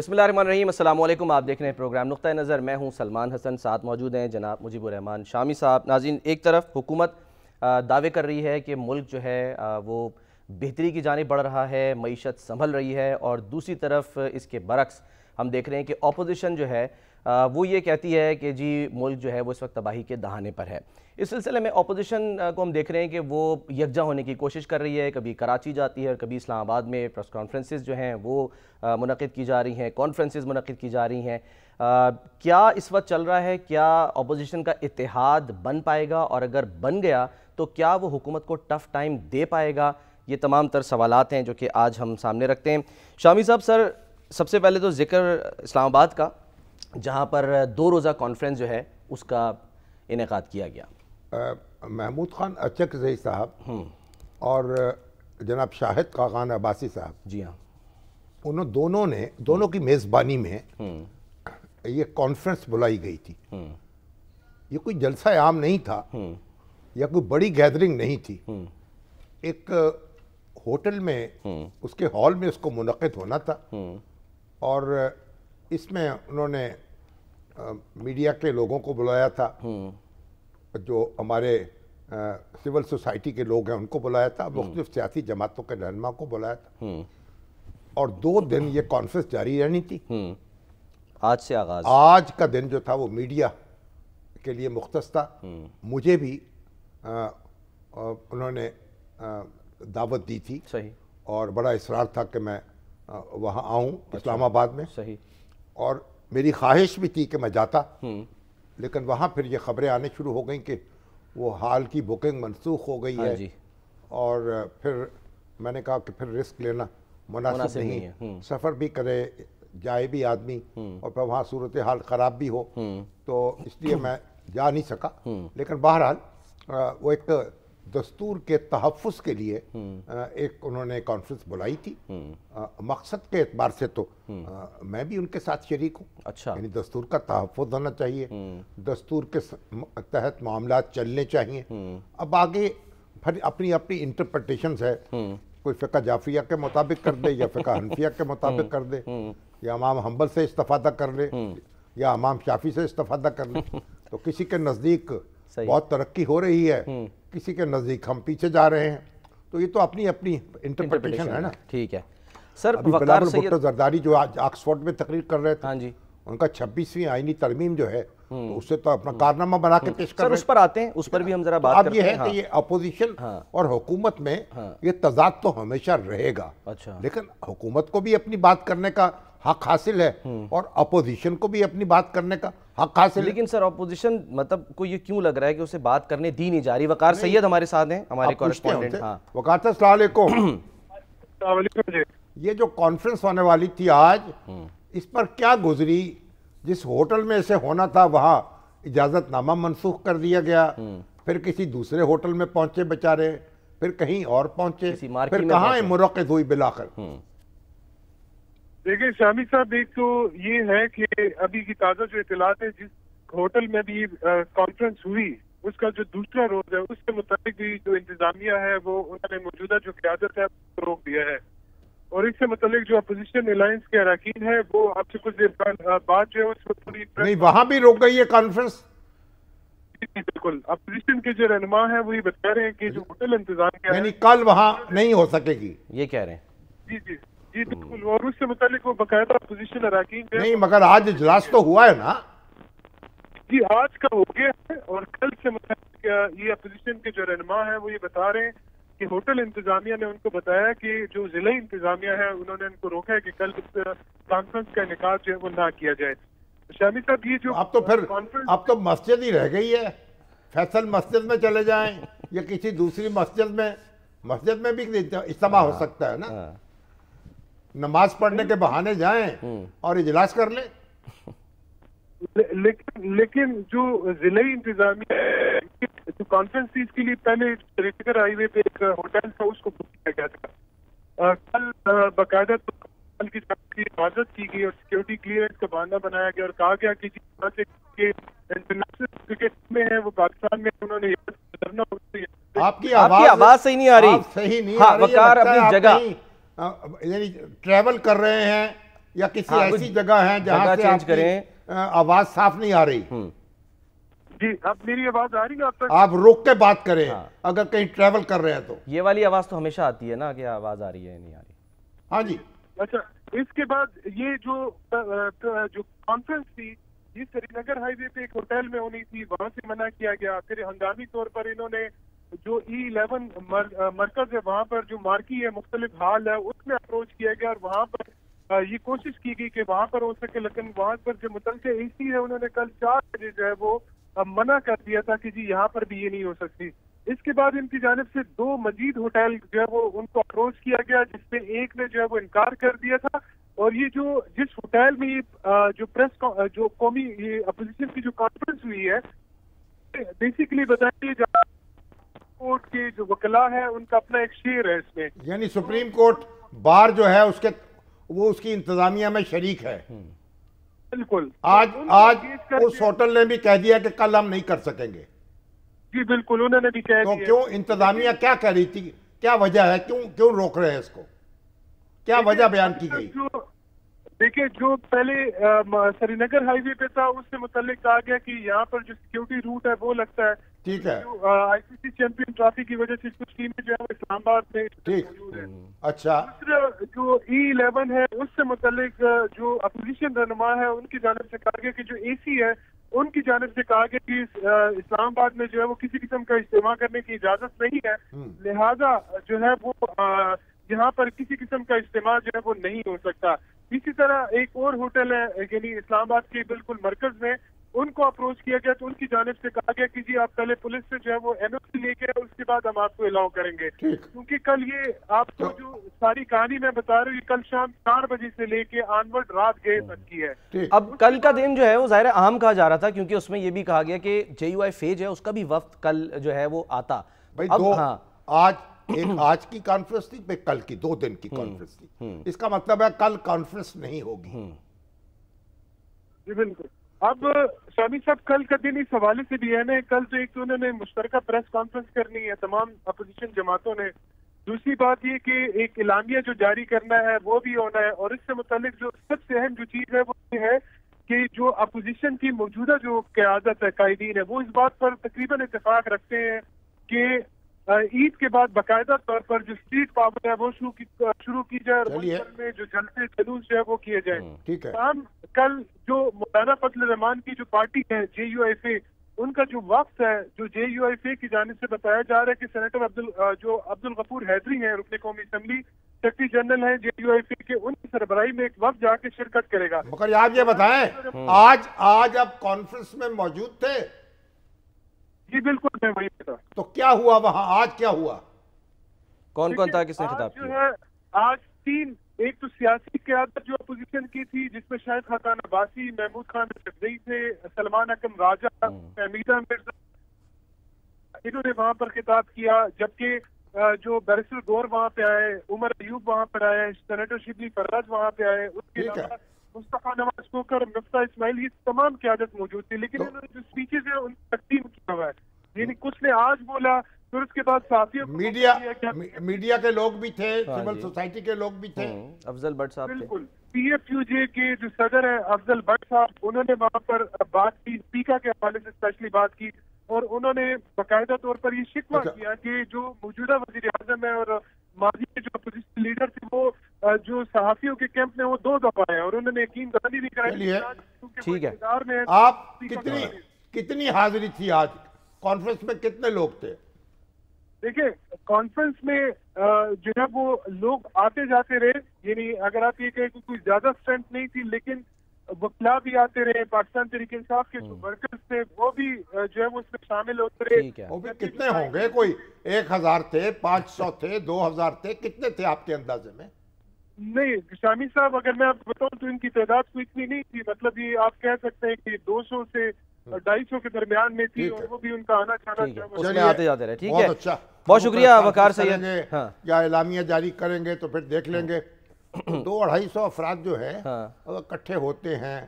بسم اللہ الرحمن الرحیم، السلام علیکم۔ آپ دیکھ رہے ہیں پروگرام نقطہ نظر، میں ہوں سلمان حسن، ساتھ موجود ہیں جناب مجیب الرحمان شامی صاحب۔ ناظرین، ایک طرف حکومت دعوے کر رہی ہے کہ ملک جو ہے وہ بہتری کی جانب بڑھ رہا ہے، معیشت سنبھل رہی ہے، اور دوسری طرف اس کے برعکس ہم دیکھ رہے ہیں کہ اپوزیشن جو ہے وہ یہ کہتی ہے کہ جی ملک جو ہے وہ اس وقت تباہی کے دہانے پر ہے۔ اس سلسلے میں اپوزیشن کو ہم دیکھ رہے ہیں کہ وہ یکجا ہونے کی کوشش کر رہی ہے، کبھی کراچی جاتی ہے اور کبھی اسلام آباد میں پریس کانفرنسز جو ہیں وہ منعقد کی جا رہی ہیں، کانفرنسز منعقد کی جا رہی ہیں۔ کیا اس وقت چل رہا ہے، کیا اپوزیشن کا اتحاد بن پائے گا، اور اگر بن گیا تو کیا وہ حکومت کو ٹف ٹائم دے پائے گا؟ یہ تمام تر سوالات ہیں جو کہ آج ہم سامنے رکھتے ہیں۔ شامی صاحب، سب سے پہلے تو ذکر اسلام آباد کا، جہاں پر 2 روزہ کانفرنس جو ہے اس کا انعقاد کیا گیا۔ محمود خان اچکزئی صاحب اور جناب شاہد خاقان عباسی صاحب، جی ہاں، دونوں کی میزبانی میں یہ کانفرنس بلائی گئی تھی۔ یہ کوئی جلسہ عام نہیں تھا یا کوئی بڑی گیدرنگ نہیں تھی، ایک ہوٹل میں اس کے ہال میں اس کو منعقد ہونا تھا، اور اس میں انہوں نے میڈیا کے لوگوں کو بلایا تھا، جو ہمارے سول سوسائٹی کے لوگ ہیں ان کو بلایا تھا، مختلف سیاسی جماعتوں کے رہنما کو بلایا تھا، اور 2 دن یہ کانفرنس جاری رہنی تھی۔ آج سے آغاز، آج کا دن جو تھا وہ میڈیا کے لیے مختص تھا۔ مجھے بھی انہوں نے دعوت دی تھی، صحیح، اور بڑا اصرار تھا کہ میں وہاں آؤں اسلام آباد میں، صحیح، اور میری خواہش بھی تھی کہ میں جاتا، لیکن وہاں پھر یہ خبریں آنے شروع ہو گئیں کہ وہ ہال کی بکنگ منسوخ ہو گئی ہے، اور پھر میں نے کہا کہ پھر رسک لینا مناسب نہیں ہے، سفر بھی کرے، جائے بھی آدمی، اور پھر وہاں صورتحال خراب بھی ہو، تو اس لیے میں جا نہیں سکا۔ لیکن بہرحال وہ ایک دستور کے تحفظ کے لیے ایک انہوں نے کانفرنس بلائی تھی۔ مقصد کے اعتبار سے تو میں بھی ان کے ساتھ شریک ہوں، اچھا، یعنی دستور کا تحفظ ہونا چاہیے، دستور کے تحت معاملات چلنے چاہیے۔ اب آگے پھر اپنی انٹرپریٹیشنز ہے، کوئی فقہ جعفریہ کے مطابق کر دے یا فقہ حنفیہ کے مطابق کر دے، یا امام حنبل سے استفادہ کر لے یا امام شافعی سے استفادہ کر لے۔ تو کسی کے نزدیک بہت ترقی ہو رہی ہے، کسی کے نزدیک ہم پیچھے جا رہے ہیں، تو یہ تو اپنی انٹرپریٹیشن ہے نا۔ ٹھیک ہے سر۔ بلال بھٹو زرداری جو آج آکسفورڈ میں تقریر کر رہے تھے، ہاں جی، ان کا 26ویں آئینی ترمیم جو ہے، تو اس سے تو اپنا کارنامہ بنا کے پیش کر سر رہے ہیں۔ اس پر آتے ہیں، اس پر بھی ہم ذرا بات کرتے ہیں۔ اب یہ ہے کہ یہ اپوزیشن اور حکومت میں یہ تضاد تو ہمیشہ رہے گا، لیکن حکومت کو بھی اپنی بات کرنے کا حق حاصل ہے، اور اپوزیشن کو بھی اپنی بات کرنے کا حق حاصل ہے۔ لیکن سر اپوزیشن مطلب کو یہ کیوں لگ رہا ہے کہ اسے بات کرنے دی نہیں جا رہی؟ وقار سید ہمارے ساتھ ہیں، ہمارے کورسپونڈنٹ۔ وقار صاحب السلام علیکم۔ السلام علیکم جی۔ یہ جو کانفرنس ہونے والی تھی آج، اس پر کیا گزری؟ جس ہوٹل میں اسے ہونا تھا وہاں اجازت نامہ منسوخ کر دیا گیا، پھر کسی دوسرے ہوٹل میں پہنچے بیچارے، پھر کہیں اور پہنچے، پھر کہاں منعقد ہوئی بالآخر؟ دیکھیں شامی صاحب، ایک تو یہ ہے کہ ابھی کی تازہ جو اطلاعات ہے، جس ہوٹل میں بھی کانفرنس ہوئی اس کا جو دوسرا روز ہے، اس کے مطابق بھی جو انتظامیہ ہے وہ انہوں نے موجودہ جو قیادت ہے وہ روک دیا ہے، اور اس سے متعلق جو اپوزیشن الائنس کے اراکین ہیں وہ آپ سے کچھ دیر بعد جو ہے اس وقت پوری نہیں، وہاں بھی روک گئی ہے کانفرنس؟ بالکل، اپوزیشن کے جو رہنما ہیں وہ یہ بتا رہے ہیں کہ جو ہوٹل انتظام کیا ہے، یعنی کل وہاں نہیں ہو سکے گی، یہ کہہ رہے ہیں؟ جی بالکل، اور اس سے متعلق وہ باقاعدہ اپوزیشن اراکین نہیں، مگر آج اجلاس تو ہوا ہے نا؟ جی آج کا ہو گیا ہے، اور کل سے متعلق یہ اپوزیشن کے جو رہنما ہیں وہ یہ بتا رہے ہیں کہ ہوٹل انتظامیہ نے ان کو بتایا کہ جو ضلعی انتظامیہ ہے انہوں نے ان کو روکا ہے کہ کل اس کانفرنس کا انعقاد جو ہے وہ نہ کیا جائے۔ شامی صاحب، یہ جو اب تو مسجد ہی رہ گئی ہے، فیصل مسجد میں چلے جائیں یا کسی دوسری مسجد میں بھی اجتماع ہو سکتا ہے نا، نماز پڑھنے کے بہانے جائیں اور اجلاس کر لیں۔ لیکن جو ضلعی انتظامیہ جو کانفرنس تھی، اس کے لیے پہلے ریٹر ہائی وے پہ ایک ہوٹل تھا، اس کو بک کیا گیا تھا، کل باقاعدہ کی حفاظت کی گئی اور سیکیورٹی کلیئرنس کا بہانہ بنایا گیا، اور کہا گیا کہ جس طرح سے انٹرنیشنل کرکٹ میں ہے وہ پاکستان میں انہوں نے کرنا ہوتا ہے۔ آپ کی آواز صحیح نہیں آ رہی، صحیح نہیں آ رہی، وقار اپنی جگہ، یعنی ٹریول کر رہے ہیں یا کسی ایسی جگہ ہیں جہاں سے آپ کی آواز صاف نہیں آ رہی؟ جی اب میری آواز آ رہی ہے آپ تک؟ آپ رک کے بات کریں اگر کہیں ٹریول کر رہے ہیں تو. یہ والی آواز تو ہمیشہ آتی ہے نا کہ آواز آ رہی ہے نہیں آ رہی. ہاں جی. اچھا اس کے بعد یہ جو کانفرنس تھی یہ سری نگر ہائی وے پہ ایک ہوٹل میں ہونی تھی, وہاں سے منع کیا گیا. پھر ہنگامی طور پر انہوں نے جو E11 مرکز ہے وہاں پر جو مارکی ہے مختلف حال ہے اس میں اپروچ کیا گیا, اور وہاں پر یہ کوشش کی گئی کہ وہاں پر ہو سکے, لیکن وہاں پر جو متعلقہ اے سی ہے انہوں نے کل 4 بجے جو ہے وہ منع کر دیا تھا کہ جی یہاں پر بھی یہ نہیں ہو سکتی. اس کے بعد ان کی جانب سے 2 مزید ہوٹل جو ہے وہ ان کو اپروچ کیا گیا, جس میں ایک نے جو ہے وہ انکار کر دیا تھا. اور یہ جو جس ہوٹل میں یہ جو پریس جو قومی یہ اپوزیشن کی جو کانفرنس ہوئی ہے بیسیکلی بتائیے جہاں کورٹ کے جو وکلاء ہیں ان کا اپنا ایک شیئر ہے اس میں, یعنی سپریم کورٹ بار جو ہے وہ اس کی انتظامیہ میں شریک ہے. بالکل. آج اس ہوٹل نے بھی کہہ دیا کہ کل ہم نہیں کر سکیں گے. جی بالکل انہوں نے بھی کہہ دیا. تو کیوں انتظامیہ کیا کہہ رہی تھی, کیا وجہ ہے, کیوں روک رہے ہیں اس کو, کیا وجہ بیان کی گئی؟ دیکھیں جو پہلے سری نگر ہائی وے پہ تھا اس سے متعلق کہا گیا کہ یہاں پر جو سیکیورٹی روٹ ہے وہ لگتا ہے. ٹھیک ہے. آئی سی سی چیمپئن ٹرافی کی وجہ سے کچھ ٹیمیں جو ہے وہ اسلام آباد میں موجود ہیں. اچھا. دوسرا جو E11 ہے اس سے متعلق جو اپوزیشن رہنما ہے ان کی جانب سے کہا گیا کہ جو اے سی ہے ان کی جانب سے کہا گیا کہ اسلام آباد میں جو ہے وہ کسی قسم کا اجتماع کرنے کی اجازت نہیں ہے, لہذا جو ہے وہ یہاں پر کسی قسم کا اجتماع جو ہے وہ نہیں ہو سکتا. اسی طرح ایک اور ہوٹل ہے یعنی اسلام آباد کے بالکل مرکز میں, ان کو اپروچ کیا گیا تو ان کی جانب سے کہا گیا کہ جی آپ پہلے پولیس سے جو ہے وہ این او سی لے کے اس کے بعد ہم آپ کو الاؤ کریں گے, کیونکہ کل یہ آپ کو جو ساری کہانی میں بتا رہا ہوں یہ کل شام 4 بجے سے لے کے آنورڈ رات گئے تک کی ہے. اب کل کا دن جو ہے وہ ظاہر اہم کہا جا رہا تھا کیونکہ اس میں یہ بھی کہا گیا کہ JUI جو ہے اس کا بھی وفد کل جو ہے وہ آتا. آج کی کانفرنس تھی, پہ کل کی 2 دن کی کانفرنس تھی, اس کا مطلب ہے کل کانفرنس نہیں ہوگی. جی بالکل. اب شامی صاحب کل کا دن اس حوالے سے بھی ہے نا, کل تو ایک تو انہوں نے مشترکہ پریس کانفرنس کرنی ہے تمام اپوزیشن جماعتوں نے, دوسری بات یہ کہ ایک اعلامیہ جو جاری کرنا ہے وہ بھی ہونا ہے, اور اس سے متعلق جو سب سے اہم جو چیز ہے وہ یہ ہے کہ جو اپوزیشن کی موجودہ جو قیادت ہے, قائدین ہے, وہ اس بات پر تقریباً اتفاق رکھتے ہیں کہ عید کے بعد باقاعدہ طور پر جو اسٹریٹ پاور ہے وہ شروع کی جائے اور ملک بھر میں جو جلسے جلوس جو ہے وہ کیے جائیں. کل جو مولانا فضل الرحمان کی جو پارٹی ہے JUI ان کا جو وقت ہے جو JUI کی جانب سے بتایا جا رہا ہے کہ سینیٹر عبد الغفور حیدری ہیں رکن قومی اسمبلی سیکرٹری جنرل ہیں JUI کے, ان کی سربراہی میں ایک وقت جا کے شرکت کرے گا. مگر آپ یہ بتائیں آج آپ کانفرنس میں موجود تھے؟ جی بالکل میں وہی تھا. تو کیا ہوا وہاں, آج کیا ہوا, کون تھا, کس نے خطاب کیا؟ آج 3 ایک تو سیاسی قیادت جو اپوزیشن کی تھی جس میں شاہد خاقان عباسی, محمود خان شفیعی تھے, سلمان حکم راجہ, حمیدہ مرزا, انہوں نے وہاں پر خطاب کیا, جبکہ جو بیرسٹر گور وہاں پہ آئے, عمر ایوب وہاں پر آئے, سینیٹر شبلی فرج وہاں پہ آئے, اس کے علاوہ مصطفیٰ نواز کوکر, مفتاح اسماعیل, یہ تمام قیادت موجود تھی. لیکن انہوں نے جو سپیچز ہیں ان تقسیم کیا ہوا ہے, یعنی کچھ نے آج بولا, پھر اس کے بعد صحافیوں میڈیا کے لوگ بھی تھے, سول سوسائٹی کے لوگ بھی تھے, افضل بٹ صاحب بالکل PFUJ کے جو صدر ہیں افضل بٹ صاحب, انہوں نے وہاں پر بات کی, اسپیکر کے حوالے سے اسپیشلی بات کی, اور انہوں نے باقاعدہ طور پر یہ شکوہ کیا کہ جو موجودہ وزیر اعظم ہے اور ماضی کے جو اپوزیشن لیڈر تھے وہ جو صحافیوں کے کیمپ میں وہ 2 دفعہ ہیں, اور انہوں نے یقین دہانی بھی کرائی. ٹھیک ہے, آپ کتنی حاضری تھی آج کانفرنس میں, کتنے لوگ تھے؟ دیکھیں کانفرنس میں جو ہے وہ لوگ آتے جاتے رہے, یعنی اگر آپ یہ کہیں کہ کوئی زیادہ اسٹرینتھ نہیں تھی, لیکن وکلا بھی آتے رہے, پاکستان تحریک انصاف کے جو ورکرز تھے وہ بھی جو ہے وہ اس میں شامل ہوتے رہے. وہ بھی کتنے ہوں گے, کوئی 1000 تھے, 500 تھے, 2000 تھے, کتنے تھے آپ کے اندازے میں؟ نہیں شامی صاحب, اگر میں آپ کو بتاؤں تو ان کی تعداد کو اتنی نہیں تھی, مطلب یہ آپ کہہ سکتے ہیں کہ 200 سے 250 کے درمیان میں تھی, اور وہ بھی ان کا آنا جانا آتے جاتے رہے. ٹھیک ہے, اچھا, بہت شکریہ وقار سید. یا اعلامیہ جاری کریں گے تو پھر دیکھ لیں گے. 200-250 افراد جو ہے اگر اکٹھے ہوتے ہیں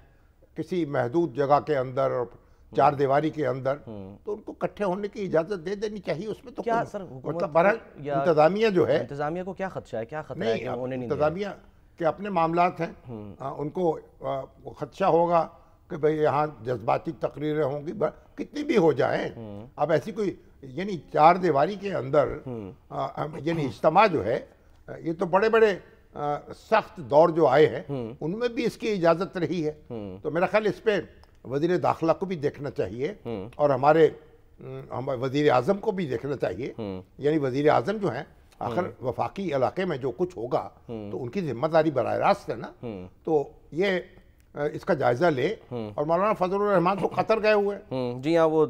کسی محدود جگہ کے اندر اور 4 دیواری کے اندر, تو ان کو اکٹھے ہونے کی اجازت دے دینی چاہیے. اس میں تو کیا سر مطلب انتظامیہ جو ہے, انتظامیہ کو کیا خدشہ ہے, کیا خطرہ ہے کہ انہوں نے نہیں انتظامیہ کہ اپنے معاملات ہیں ان کو خدشہ ہوگا کہ بھئی یہاں جذباتی تقریریں ہوں گی، کتنی بھی ہو جائیں. اب ایسی کوئی یعنی چار دیواری کے اندر یعنی اجتماع جو ہے یہ تو بڑے بڑے سخت دور جو آئے ہیں ان میں بھی اس کی اجازت رہی ہے. تو میرا خیال اس پہ وزیر داخلہ کو بھی دیکھنا چاہیے اور ہمارے وزیر اعظم کو بھی دیکھنا چاہیے. یعنی وزیر اعظم جو ہیں آخر وفاقی علاقے میں جو کچھ ہوگا تو ان کی ذمہ داری براہ راست ہے نا. تو یہ اس کا جائزہ لے. اور مولانا فضل الرحمان تو قطر گئے ہوئے ہیں. جی ہاں، وہ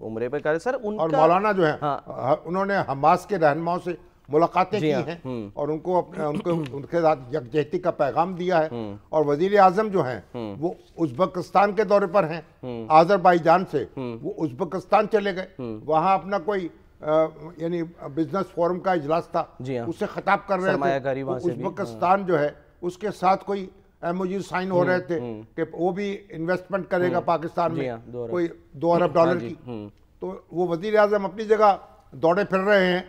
عمرے پہ کہہ رہے سر. اور مولانا جو ہیں انہوں نے حماس کے رہنماؤں سے ملاقاتیں کی ہیں اور ان کے ساتھ یکجہتی کا پیغام دیا ہے. اور وزیر اعظم جو ہیں وہ ازبکستان کے دورے پر ہیں. آذربائیجان سے وہ ازبکستان چلے گئے. وہاں اپنا کوئی یعنی بزنس فورم کا اجلاس تھا، اسے خطاب کر رہے تھے. ازبکستان جو ہے اس کے ساتھ کوئی ایم او یو سائن ہو رہے تھے کہ وہ بھی انویسٹمنٹ کرے گا پاکستان میں کوئی $2 ارب کی. تو وہ وزیر اعظم اپنی جگہ دوڑے پھر رہے ہیں.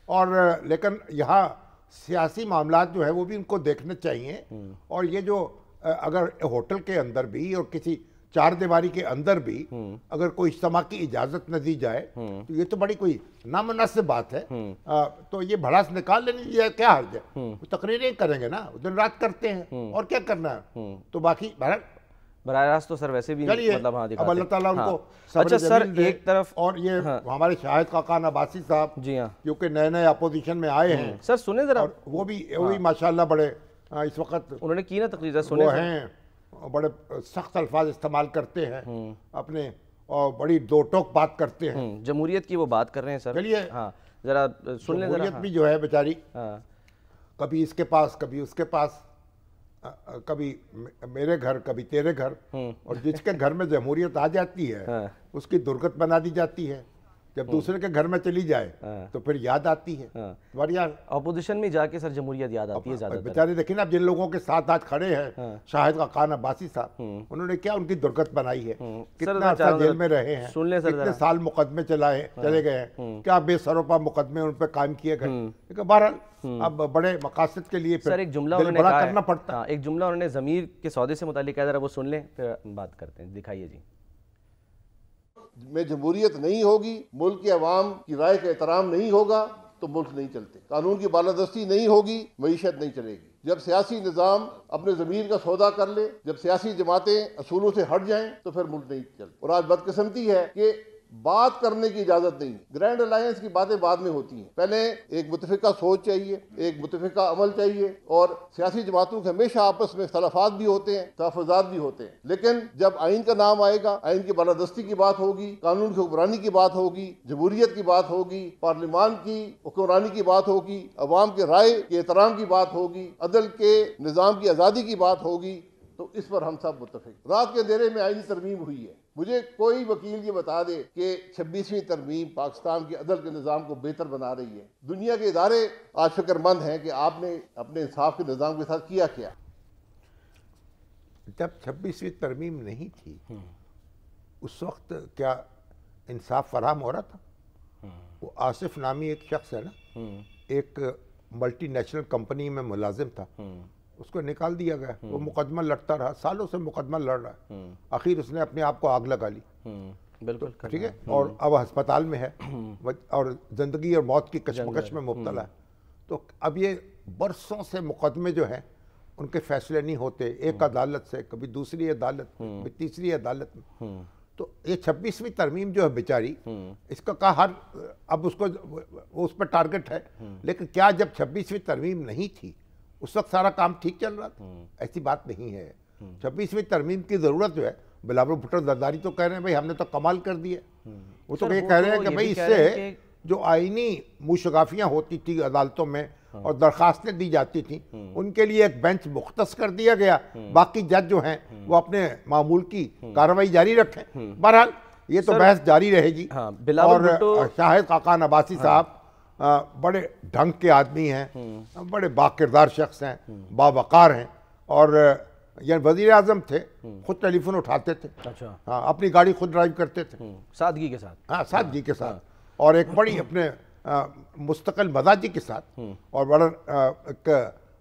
اور لیکن یہاں سیاسی معاملات جو ہے وہ بھی ان کو دیکھنے چاہیے. اور یہ جو اگر ہوٹل کے اندر بھی اور کسی چار دیواری کے اندر بھی اگر کوئی اجتماع کی اجازت نہ دی جائے تو یہ تو بڑی کوئی نامناسب بات ہے. تو یہ بھڑاس نکال لینی چاہیے، کیا حرج ہے؟ تقریریں کریں گے نا، دن رات کرتے ہیں اور کیا کرنا ہے. تو باقی براہ راست تو سر ویسے بھی مطلب ہاں اب اللہ تعالیٰ ان کو اچھا سر ایک طرف. اور یہ ہمارے شاہد خاقان عباسی صاحب جی ہاں کیونکہ نئے نئے اپوزیشن میں آئے ہیں سر، سنیں ذرا. وہ بھی ماشاءاللہ بڑے اس وقت انہوں نے کی نا تقریر، وہ ہیں بڑے سخت الفاظ استعمال کرتے ہیں اپنے اور بڑی دو ٹوک بات کرتے ہیں. جمہوریت کی وہ بات کر رہے ہیں سر. چلیے ہاں ذرا سن لیں. جمہوریت بھی جو ہے بیچاری کبھی اس کے پاس کبھی اس کے پاس، کبھی میرے گھر کبھی تیرے گھر. اور جس کے گھر میں جمہوریت آ جاتی ہے اس کی درگت بنا دی جاتی ہے. جب دوسرے کے گھر میں چلی جائے تو پھر یاد آتی ہے. اپوزیشن میں جا کے سر جمہوریت یاد آتی ہے زیادہ. بیچارے دیکھیں نا اب جن لوگوں کے ساتھ آج کھڑے ہیں شاہد خاقان عباسی صاحب، انہوں نے کیا ان کی درگت بنائی ہے. کتنا عرصہ جیل میں رہے ہیں، کتنے سال مقدمے چلے گئے ہیں، کیا بے سروپا مقدمے ان پہ قائم کیے گئے. بہرحال اب بڑے مقاصد کے لیے سر ایک جملہ انہوں نے کرنا پڑتا ہے. ایک جملہ انہوں نے ضمیر کے سودے سے متعلق کہا، ذرا وہ سن لیں پھر بات کرتے ہیں. دکھائیے جی. میں جمہوریت نہیں ہوگی، ملک کے عوام کی رائے کا احترام نہیں ہوگا تو ملک نہیں چلتے. قانون کی بالادستی نہیں ہوگی، معیشت نہیں چلے گی. جب سیاسی نظام اپنے ضمیر کا سودا کر لے، جب سیاسی جماعتیں اصولوں سے ہٹ جائیں تو پھر ملک نہیں چلتے. اور آج بدقسمتی ہے کہ بات کرنے کی اجازت نہیں. گرینڈ الائنس کی باتیں بعد میں ہوتی ہیں، پہلے ایک متفقہ سوچ چاہیے، ایک متفقہ عمل چاہیے. اور سیاسی جماعتوں کے ہمیشہ آپس میں اختلافات بھی ہوتے ہیں، تحفظات بھی ہوتے ہیں. لیکن جب آئین کا نام آئے گا، آئین کی بالادستی کی بات ہوگی، قانون کی حکمرانی کی بات ہوگی، جمہوریت کی بات ہوگی، پارلیمان کی حکمرانی کی بات ہوگی، عوام کے رائے کے احترام کی بات ہوگی، عدل کے نظام کی آزادی کی بات ہوگی، تو اس پر ہم سب متفق. رات کے اندھیرے میں آئینی ترمیم ہوئی ہے. مجھے کوئی وکیل یہ بتا دے کہ 26ویں ترمیم پاکستان کے عدل کے نظام کو بہتر بنا رہی ہے. دنیا کے ادارے آج فکر مند ہیں کہ آپ نے اپنے انصاف کے نظام کے ساتھ کیا. جب 26ویں ترمیم نہیں تھی اس وقت کیا انصاف فراہم ہو رہا تھا؟ وہ آصف نامی ایک شخص ہے نا، ایک ملٹی نیشنل کمپنی میں ملازم تھا، اس کو نکال دیا گیا. وہ مقدمہ لڑتا رہا، سالوں سے مقدمہ لڑ رہا ہے. آخر اس نے اپنے آپ کو آگ لگا لی. بالکل ٹھیک ہے. اور اب ہسپتال میں ہے اور زندگی اور موت کی کشمکش میں مبتلا ہے. تو اب یہ برسوں سے مقدمے جو ہیں ان کے فیصلے نہیں ہوتے، ایک عدالت سے کبھی دوسری عدالت میں کبھی تیسری عدالت میں. تو یہ 26ویں ترمیم جو ہے بیچاری، اس کا کہا اب اس کو اس پہ ٹارگٹ ہے. لیکن کیا جب 26ویں ترمیم نہیں تھی اس وقت سارا کام ٹھیک چل رہا تھا؟ ایسی بات نہیں ہے. 26ویں ترمیم کی ضرورت جو ہے، بلاول بھٹو زرداری تو کہہ رہے ہیں بھائی ہم نے تو کمال کر دیا. وہ تو یہ کہہ رہے ہیں کہ بھائی اس سے جو آئینی موشگافیاں ہوتی تھی عدالتوں میں اور درخواستیں دی جاتی تھیں ان کے لیے ایک بینچ مختص کر دیا گیا. باقی جج جو ہیں وہ اپنے معمول کی کارروائی جاری رکھیں. بہرحال یہ تو بحث جاری رہے گی. اور شاہد خاقان عباسی صاحب بڑے ڈھنگ کے آدمی ہیں، بڑے باکردار شخص ہیں، باوقار ہیں. اور یعنی وزیر اعظم تھے، خود ٹیلی فون اٹھاتے تھے، اپنی گاڑی خود ڈرائیو کرتے تھے، سادگی کے ساتھ. ہاں سادگی کے ساتھ، اور ایک بڑی اپنے مستقل مزاجی کے ساتھ، اور بڑا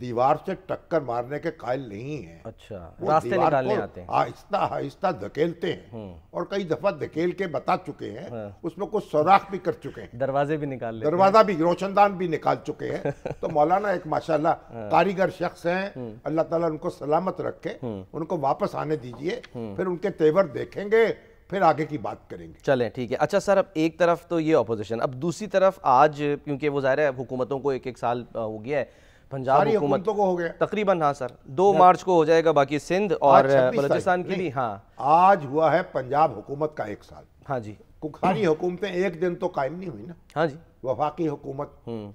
دیوار سے ٹکر مارنے کے قائل نہیں ہیں. اچھا وہ راستے دیوار نکالنے کو آتے ہیں. آہستہ آہستہ دھکیلتے ہیں اور کئی دفعہ دھکیل کے بتا چکے ہیں, اس میں کچھ سوراخ بھی کر چکے ہیں, دروازے بھی نکال لیتے دروازہ بھی روشن دان بھی نکال چکے ہیں. تو مولانا ایک ماشاءاللہ کاریگر شخص ہیں, اللہ تعالیٰ ان کو سلامت رکھے, ان کو واپس آنے دیجئے, پھر ان کے تیور دیکھیں گے, پھر آگے کی بات کریں گے. چلیں ٹھیک ہے. اچھا سر اب ایک طرف تو یہ اپوزیشن, اب دوسری طرف آج کیونکہ وہ ظاہر ہے حکومتوں کو ایک سال ہو گیا ہے, پنجاب ساری حکومت حکومتوں کو ہو گیا تقریباً, ہاں سر 2 مارچ کو ہو جائے گا, باقی سندھ اور بلوچستان کی بھی. ہاں آج ہوا ہے پنجاب حکومت کا 1 سال. ہاں جی ساری حکومتیں ایک دن تو قائم نہیں ہوئی نا. ہاں جی وفاقی حکومت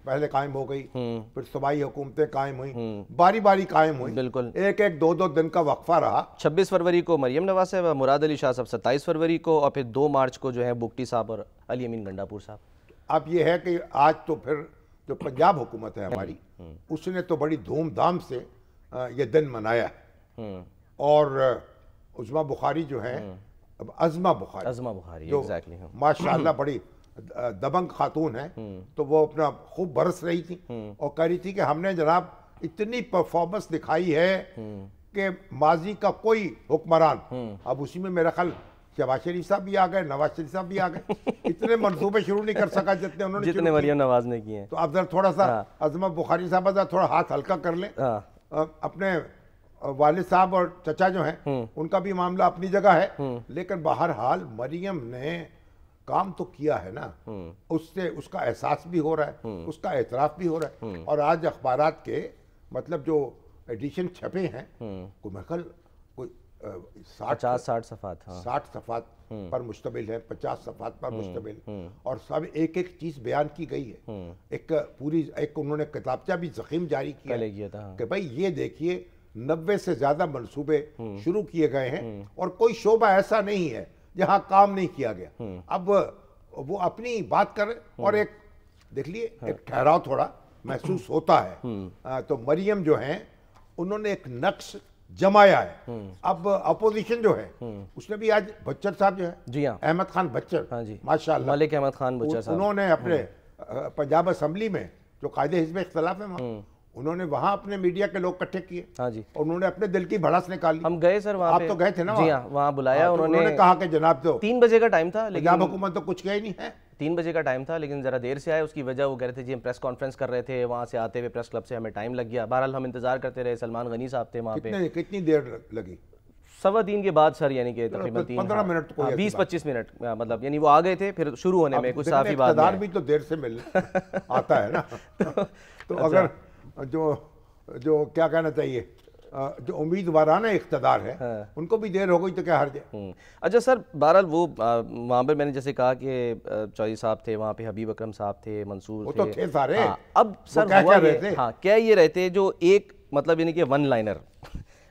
پہلے قائم ہو گئی, پھر صوبائی حکومتیں قائم ہوئیں, باری باری قائم ہوئیں, بالکل ایک 2 دن کا وقفہ رہا. 26 فروری کو مریم نواز صاحب, مراد علی شاہ صاحب 27 فروری کو, اور پھر 2 مارچ کو جو ہے بگٹی صاحب اور علی امین گنڈاپور صاحب. اب یہ ہے کہ آج تو پھر جو پنجاب حکومت ہے ہماری, اس نے تو بڑی دھوم دھام سے یہ دن منایا ہے. اور عظمیٰ بخاری جو ہیں, عظمیٰ بخاری جو ماشاءاللہ بڑی دبنگ خاتون ہیں, تو وہ اپنا خوب برس رہی تھی اور کہہ رہی تھی کہ ہم نے جناب اتنی پرفارمنس دکھائی ہے کہ ماضی کا کوئی حکمران, اب اسی میں میرا خیال شہباز شریف صاحب بھی آ گئے, نواز شریف صاحب بھی آ گئے, اتنے منصوبے شروع نہیں کر سکا جتنے انہوں نے, جتنے مریم نواز نے کیے ہیں. تو اب ذرا تھوڑا سا عظمیٰ بخاری صاحب ذرا تھوڑا ہاتھ ہلکا کر لیں. اپنے والد صاحب اور چچا جو ہیں ان کا بھی معاملہ اپنی جگہ ہے, لیکن بہرحال مریم نے کام تو کیا ہے نا, اس سے اس کا احساس بھی ہو رہا ہے, اس کا اعتراف بھی ہو رہا ہے. اور آج اخبارات کے مطلب جو ایڈیشن چھپے ہیں, کوئی محقل کوئی 60 صفحات 60 صفحات پر مشتمل ہے, 50 صفحات پر مشتمل, اور سب ایک ایک چیز بیان کی گئی ہے. ایک انہوں نے کتابچہ بھی ضخیم جاری کیا ہے کہ بھائی یہ دیکھیے 90 سے زیادہ منصوبے شروع کیے گئے ہیں اور کوئی شعبہ ایسا نہیں ہے جہاں کام نہیں کیا گیا. اب وہ اپنی بات کر رہے, اور ایک دیکھ لیے ایک ٹھہراؤ تھوڑا محسوس ہوتا ہے. تو مریم جو ہیں انہوں نے ایک نقش جمایا ہے. اب اپوزیشن جو ہے اس نے بھی آج بچر صاحب جو ہے, جی ہاں احمد خان بچر, ماشاءاللہ ملک احمد خان بچر صاحب, انہوں نے اپنے پنجاب اسمبلی میں جو قائد حزب اختلاف ہے انہوں نے وہاں اپنے میڈیا کے لوگ کٹھے کیے, ہاں جی, اور انہوں نے اپنے دل کی بھڑاس نکالی. ہم گئے سر وہاں آپ تو گئے تھے نا, جی ہاں وہاں بلایا انہوں نے کہا کہ جناب تو 3 بجے کا ٹائم تھا, لیکن پنجاب حکومت تو کچھ کہا ہی نہیں ہے. 3 بجے کا ٹائم تھا لیکن ذرا دیر سے آئے, اس کی وجہ وہ کہہ رہے تھے جی ہم پریس کانفرنس کر رہے تھے, وہاں سے آتے ہوئے پریس کلب سے ہمیں ٹائم لگ گیا. بہرحال ہم انتظار کرتے رہے, سلمان غنی صاحب تھے وہاں پہ. کتنی دیر لگی؟ 3:15 کے بعد سر, یعنی کہ تقریباً 15 منٹ, 20-25 منٹ, مطلب یعنی وہ آ گئے تھے, پھر شروع ہونے میں کچھ صحافی بعد اقتدار بھی تو دیر سے مل آتا ہے نا. تو اگر جو کیا کہنا چاہیے, جو امیدوارانہ اقتدار ہے ان کو بھی دیر ہو گئی تو کیا حرج ہے. اچھا سر بہرحال وہ وہاں پر میں نے جیسے کہا کہ چودھری صاحب تھے وہاں پہ, حبیب اکرم صاحب تھے, منصور وہ تو تھے سارے. اب سر ہاں کیا یہ رہتے جو ایک مطلب یعنی کہ ون لائنر,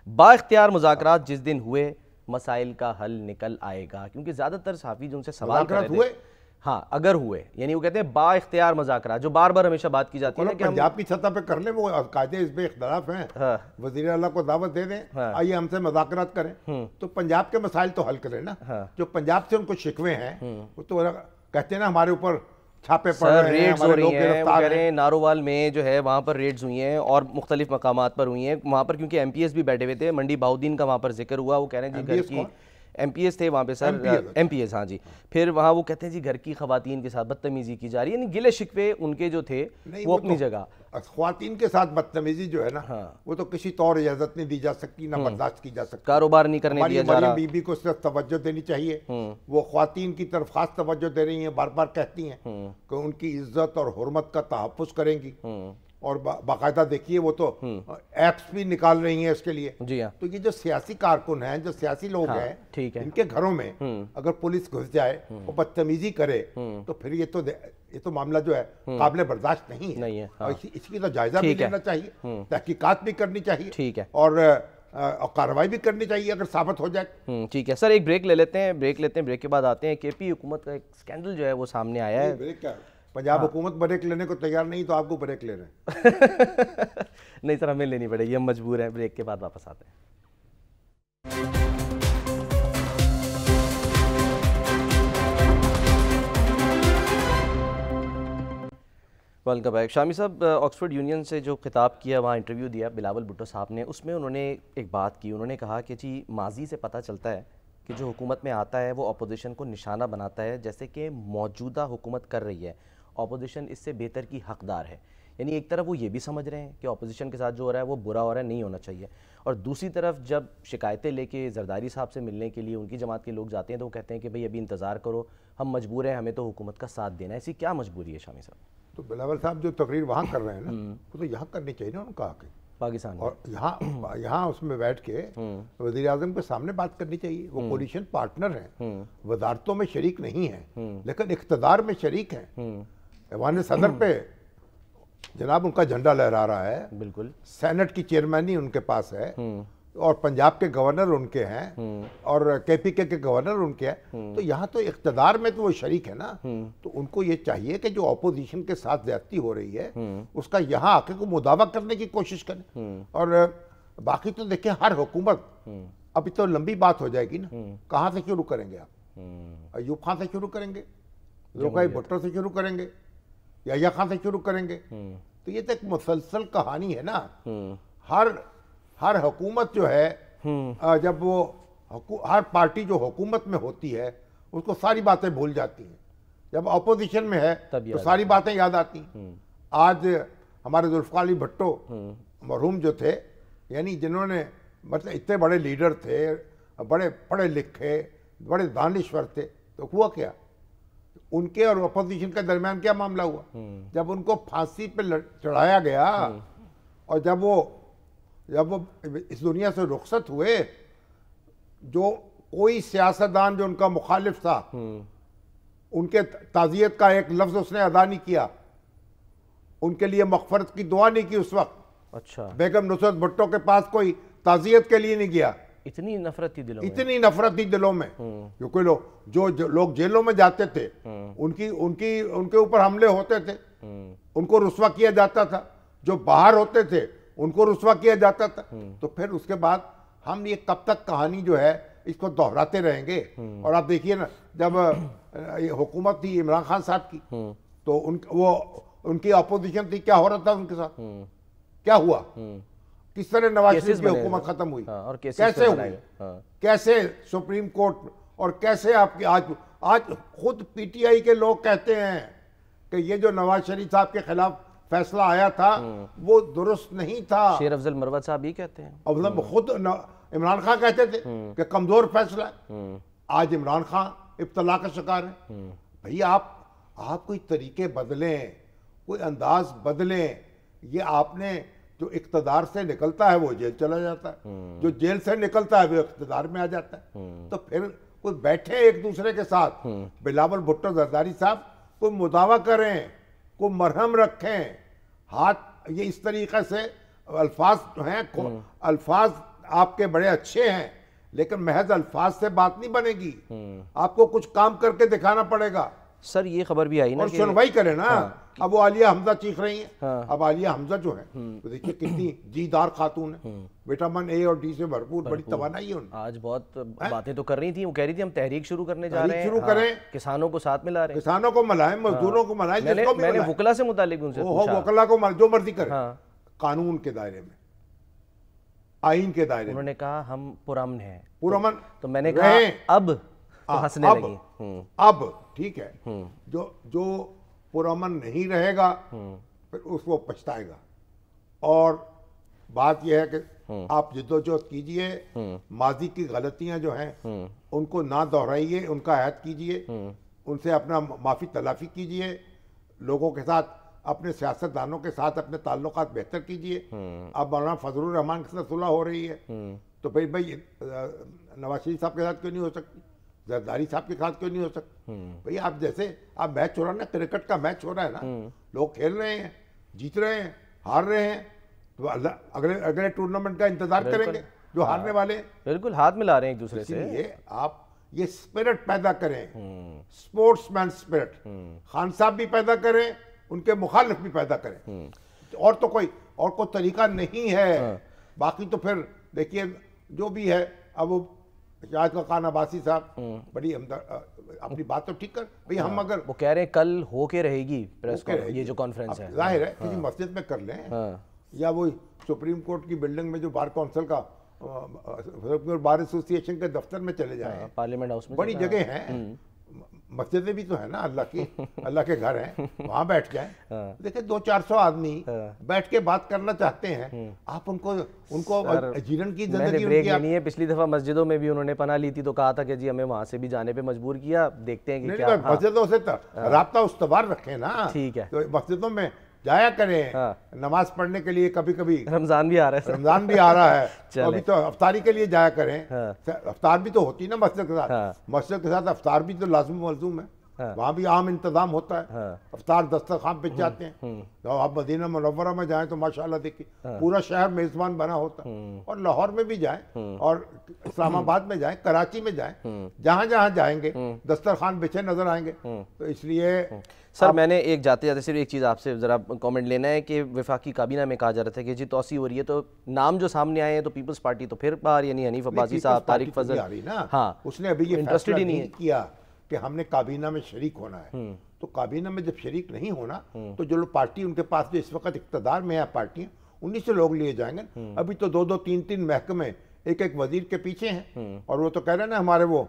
با اختیار مذاکرات جس دن ہوئے مسائل کا حل نکل آئے گا, کیونکہ زیادہ تر صحافی جو ان سے سوال کر رہے تھے, ہاں اگر ہوئے, یعنی وہ کہتے ہیں با اختیار مذاکرات, جو بار بار ہمیشہ بات کی جاتی ہے کہ پنجاب کی سطح پہ کر لیں, وہ قائد حزب اختلاف ہیں, وزیر اعلیٰ کو دعوت دے دیں, آئیے ہم سے مذاکرات کریں, تو پنجاب کے مسائل تو حل کریں نا. جو پنجاب سے ان کو شکوے ہیں وہ تو کہتے ہیں نا ہمارے اوپر چھاپے پڑ رہے ہیں, ہمارے لوگ گرفتار ہیں. نارووال میں جو ہے وہاں پر ریڈز ہوئی ہیں اور مختلف مقامات پر ہوئی ہیں, وہاں پر کیونکہ ایم پی ایس بھی بیٹھے ہوئے تھے, منڈی بہاؤدین کا وہاں پر ذکر ہوا, وہ کہہ رہے ہیں جی گھر کی ایم پی ایس تھے وہاں پہ سر, ایم پی ایس, ہاں جی. پھر وہاں وہ کہتے ہیں جی گھر کی خواتین کے ساتھ بدتمیزی کی جا رہی ہے, یعنی گلے شکوے ان کے جو تھے وہ اپنی جگہ. خواتین کے ساتھ بدتمیزی جو ہے نا وہ تو کسی طور اجازت نہیں دی جا سکتی, نہ برداشت کی جا سکتی, کاروبار نہیں کرنے دیا جا رہا. بی بی کو صرف توجہ دینی چاہیے, وہ خواتین کی طرف خاص توجہ دے رہی ہیں, بار بار کہتی ہیں کہ ان کی عزت اور حرمت کا تحفظ کریں گی, اور باقاعدہ دیکھیے وہ تو ایپس بھی نکال رہی ہیں اس کے لیے. جی ہاں, تو یہ جو سیاسی کارکن ہیں, جو سیاسی لوگ ہیں, ان کے گھروں میں اگر پولیس گھس جائے اور بدتمیزی کرے تو پھر یہ تو معاملہ جو ہے قابل برداشت نہیں ہے. اس کی تو جائزہ بھی لینا چاہیے, تحقیقات بھی کرنی چاہیے, اور کارروائی بھی کرنی چاہیے اگر ثابت ہو جائے. ٹھیک ہے سر, ایک بریک لے لیتے ہیں, بریک کے بعد آتے ہیں. کے پی حکومت کا ایک سکینڈل جو ہے وہ سامنے آیا ہے. پنجاب حکومت بریک لینے کو تیار نہیں, تو آپ کو بریک لے رہے ہیں. نہیں سر, ہمیں لینی پڑے گی, ہم مجبور ہیں. بریک کے بعد واپس آتے ہیں. Welcome back. شامی صاحب, آکسفورڈ یونین سے جو خطاب کیا, وہاں انٹرویو دیا بلاول بھٹو صاحب نے, اس میں انہوں نے ایک بات کی. انہوں نے کہا کہ جی ماضی سے پتہ چلتا ہے کہ جو حکومت میں آتا ہے وہ اپوزیشن کو نشانہ بناتا ہے, جیسے کہ موجودہ حکومت کر رہی ہے. اپوزیشن اس سے بہتر کی حقدار ہے. یعنی ایک طرف وہ یہ بھی سمجھ رہے ہیں کہ اپوزیشن کے ساتھ جو ہو رہا ہے وہ برا ہو رہا ہے, نہیں ہونا چاہیے, اور دوسری طرف جب شکایتیں لے کے زرداری صاحب سے ملنے کے لیے ان کی جماعت کے لوگ جاتے ہیں تو وہ کہتے ہیں کہ بھئی ابھی انتظار کرو, ہم مجبور ہیں, ہمیں تو حکومت کا ساتھ دینا ہے. ایسی کیا مجبوری ہے شامی صاحب؟ تو بلاول صاحب جو تقریر وہاں کر رہے ہیں نا, وہ تو یہاں کرنی چاہیے نا ان کا, آ کے پاکستان اور یہاں اس میں بیٹھ کے وزیر اعظم کے سامنے بات کرنی چاہیے. وہ کولیشن پارٹنر ہیں, وزارتوں میں شریک نہیں ہیں لیکن اقتدار میں شریک ہیں. ایوان صدر پہ جناب ان کا جھنڈا لہرا رہا ہے, بالکل. سینٹ کی چیئرمینی ان کے پاس ہے, اور پنجاب کے گورنر ان کے ہیں, اور کے پی کے گورنر ان کے ہیں. تو یہاں تو اقتدار میں تو وہ شریک ہے نا. تو ان کو یہ چاہیے کہ جو اپوزیشن کے ساتھ زیادتی ہو رہی ہے اس کا یہاں آ کے کو مداوع کرنے کی کوشش کریں. اور باقی تو دیکھیں ہر حکومت, ابھی تو لمبی بات ہو جائے گی نا, کہاں سے شروع کریں گے آپ؟ ایوب خان سے شروع کریں گے, زلفقار بھٹو سے شروع کریں گے, یحییٰ خان سے شروع کریں گے؟ تو یہ تو ایک مسلسل کہانی ہے نا. ہر حکومت جو ہے, جب وہ ہر پارٹی جو حکومت میں ہوتی ہے اس کو ساری باتیں بھول جاتی ہیں, جب اپوزیشن میں ہے تو ساری باتیں یاد آتی ہیں. آج ہمارے ذوالفقار علی بھٹو مرحوم جو تھے, یعنی جنہوں نے مطلب اتنے بڑے لیڈر تھے, بڑے پڑھے لکھے, بڑے دانشور تھے, تو ہوا کیا ان کے اور اپوزیشن کے درمیان؟ کیا معاملہ ہوا جب ان کو پھانسی پہ چڑھایا گیا, اور جب وہ اس دنیا سے رخصت ہوئے, جو کوئی سیاستدان جو ان کا مخالف تھا ان کے تعزیت کا ایک لفظ اس نے ادا نہیں کیا, ان کے لیے مغفرت کی دعا نہیں کی اس وقت. اچھا, بیگم نصرت بھٹو کے پاس کوئی تعزیت کے لیے نہیں گیا. اتنی نفرت تھی دلوں میں, اتنی نفرت تھی دلوں میں, کیونکہ لوگ جیلوں میں جاتے تھے, ان کے اوپر حملے ہوتے تھے, ان کو رسوا کیا جاتا تھا. جو باہر ہوتے تھے ان کو رسوا کیا جاتا تھا. تو پھر اس کے بعد ہم یہ کب تک کہانی جو ہے اس کو دہراتے رہیں گے؟ اور آپ دیکھیے نا, جب حکومت تھی عمران خان صاحب کی, تو ان کی اپوزیشن تھی, کیا ہو رہا تھا ان کے ساتھ؟ کیا ہوا؟ کس طرح نواز شریف کی حکومت ختم ہوئی, کیسے ہوئی, کیسے سپریم کورٹ, اور کیسے آپ کی آج خود پی ٹی آئی کے لوگ کہتے ہیں کہ یہ جو نواز شریف صاحب کے خلاف فیصلہ آیا تھا وہ درست نہیں تھا. شیر افضل مروت صاحب بھی کہتے ہیں, خود عمران خان کہتے تھے کہ کمزور فیصلہ ہے. آج عمران خان ابتلا کا شکار ہے. بھئی آپ کوئی طریقے بدلیں, کوئی انداز بدلیں. یہ آپ نے جو اقتدار سے نکلتا ہے وہ جیل چلا جاتا ہے, جو جیل سے نکلتا ہے وہ اقتدار میں آ جاتا ہے. تو پھر کوئی بیٹھے ایک دوسرے کے ساتھ, بلاول بھٹو زرداری صاحب کوئی مداوع کریں, کوئی مرہم رکھیں ہاتھ. یہ اس طریقے سے الفاظ جو ہیں, الفاظ آپ کے بڑے اچھے ہیں لیکن محض الفاظ سے بات نہیں بنے گی, آپ کو کچھ کام کر کے دکھانا پڑے گا. سر یہ خبر بھی آئی نا, اور سنوائی کریں نا. اب وہ عالیہ حمزہ چیخ رہی ہیں, اب عالیہ حمزہ جو ہے تو دیکھیے کتنی جیدار خاتون ہے, وٹامن اے اور ڈی سے بھرپور, بڑی توانائی ہے ان. آج بہت باتیں تو کر رہی تھیں, وہ کہہ رہی تھی ہم تحریک شروع کرنے جا رہے ہیں, شروع کریں, کسانوں کو ساتھ ملا رہے ہیں, کسانوں کو ملائیں, مزدوروں کو ملائیں, جس کو بھی میں نے وکلا سے متعلق ان سے پوچھا, وکلا کو جو مرضی کریں, قانون کے دائرے میں, آئین کے دائرے میں. انہوں نے کہا ہم پرامن ہیں, پرامن. تو میں نے کہا اب ہنسنے لگی. اب ٹھیک ہے, جو پرامن نہیں رہے گا پھر اس کو پچھتائے گا. اور بات یہ ہے کہ آپ جدوجہد کیجئے, ماضی کی غلطیاں جو ہیں ان کو نہ دہرائیے, ان کا عہد کیجئے, ان سے اپنا معافی تلافی کیجئے, لوگوں کے ساتھ, اپنے سیاستدانوں کے ساتھ اپنے تعلقات بہتر کیجئے. اب مولانا فضل الرحمان کے ساتھ صلح ہو رہی ہے, تو بھائی نواز شریف صاحب کے ساتھ کیوں نہیں ہو سکتی, زرداری صاحب کے ساتھ کیوں نہیں ہو سکتی؟ بھئی آپ جیسے آپ میچ ہو رہا ہے نا, کرکٹ کا میچ ہو رہا ہے نا, لوگ کھیل رہے ہیں, جیت رہے ہیں, ہار رہے ہیں, تو اگلے ٹورنامنٹ کا انتظار کریں گے جو ہارنے والے ہیں. بالکل ہاتھ ملا رہے ہیں ایک دوسرے سے. یہ آپ یہ سپرٹ پیدا کریں, سپورٹس مین سپرٹ. خان صاحب بھی پیدا کریں, ان کے مخالف بھی پیدا کریں, اور تو کوئی طریقہ نہیں ہے. باقی تو پھر دیکھیے جو بھی ہے, اب وہ شاہد خاقان عباسی صاحب بڑی اپنی بات تو ٹھیک کر بھئی ہم اگر وہ کہہ رہے ہیں کل ہو کے رہے گی پریس یہ جو کانفرنس ہے، ظاہر ہے کسی مسجد میں کر لیں یا وہ سپریم کورٹ کی بلڈنگ میں جو بار کونسل کا بار ایسوسی ایشن کے دفتر میں چلے جائیں، پارلیمنٹ ہاؤس میں بڑی جگہ ہیں، مسجدیں بھی تو ہیں نا اللہ کے گھر ہیں، وہاں بیٹھ جائیں. دیکھیں 200-400 آدمی بیٹھ کے بات کرنا چاہتے ہیں، آپ ان کو جیرن کی زندگی بریک نہیں ہے. پچھلی دفعہ مسجدوں میں بھی انہوں نے پناہ لی تھی تو کہا تھا کہ جی ہمیں وہاں سے بھی جانے پہ مجبور کیا، دیکھتے ہیں کہ کیا. مسجدوں سے رابطہ استوار رکھیں نا، ٹھیک ہے، مسجدوں میں جایا کریں نماز پڑھنے کے لیے. کبھی کبھی رمضان بھی آ رہا ہے، رمضان بھی آ رہا ہے، ابھی تو افطاری کے لیے جایا کریں. افطار بھی تو ہوتی ہے نا مسجد کے ساتھ، مسجد کے ساتھ افطار بھی تو لازم ملزوم ہے، وہاں بھی عام انتظام ہوتا ہے. افطار دسترخوان پہ جاتے ہیں. آپ مدینہ منورہ میں جائیں تو ماشاءاللہ دیکھیں پورا شہر میزبان بنا ہوتا ہے. اور لاہور میں بھی جائیں اور اسلام آباد میں جائیں، کراچی میں جائیں، جہاں جہاں جائیں گے دسترخوان بچھے نظر آئیں گے. تو اس لیے سر میں نے ایک جاتے جاتے صرف ایک چیز آپ سے ذرا کامنٹ لینا ہے کہ وفاقی کابینہ میں کہا جا رہا تھا کہ جی توسیع ہو رہی ہے، تو نام جو سامنے آئے ہیں تو پیپلز پارٹی تو پھر باہر، یعنی حنیف عباسی صاحب، طارق فضل، ہاں اس نے ابھی یہ فیصلہ نہیں کیا کہ ہم نے کابینہ میں شریک ہونا ہے. تو کابینہ میں جب شریک نہیں ہونا تو جو لوگ پارٹی ان کے پاس جو اس وقت اقتدار میں ہے پارٹیاں، انہی سے لوگ لیے جائیں گے. ابھی تو 2-3 محکمے ایک وزیر کے پیچھے ہیں. اور وہ تو کہہ رہے ہیں نا ہمارے وہ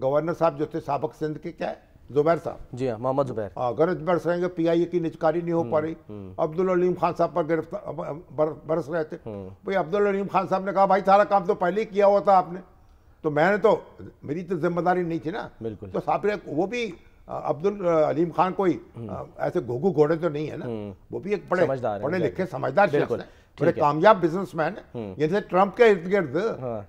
گورنر صاحب جو تھے سابق سندھ کے، کیا ہے زبیر صاحب، جی ہاں محمد زبیر، اگر زبیر صاحب کے پی آئی اے کی نجکاری نہیں ہو پا رہی، عبدالعلیم خان صاحب پر گرفتار برس رہے تھے. بھئی عبدالعلیم خان صاحب نے کہا بھائی سارا کام تو پہلے ہی کیا ہوا تھا آپ نے. تو میں نے تو میری تو ذمہ داری نہیں تھی نا. بالکل. تو صاحب وہ بھی عبدالعلیم خان کوئی ایسے گھوگو گھوڑے تو نہیں ہے نا، وہ بھی ایک پڑھے لکھے سمجھدار شخص ہیں، بڑے کامیاب بزنس مین ہیں. جیسے ٹرمپ کے ارد گرد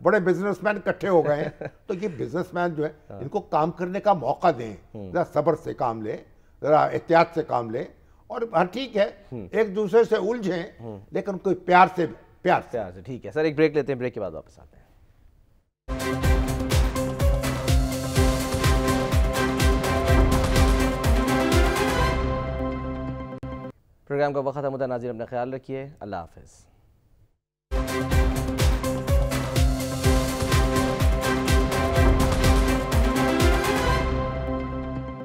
بڑے بزنس مین اکٹھے ہو گئے ہیں. تو یہ بزنس مین جو ہے ان کو کام کرنے کا موقع دیں، ذرا صبر سے کام لیں، ذرا احتیاط سے کام لیں. اور ٹھیک ہے ایک دوسرے سے الجھیں لیکن کوئی پیار سے. ٹھیک ہے سر، ایک بریک لیتے ہیں، بریک کے بعد واپس آتے ہیں. پروگرام کا وقت ہے، مدہ ناظرین اپنا خیال رکھیے، اللہ حافظ.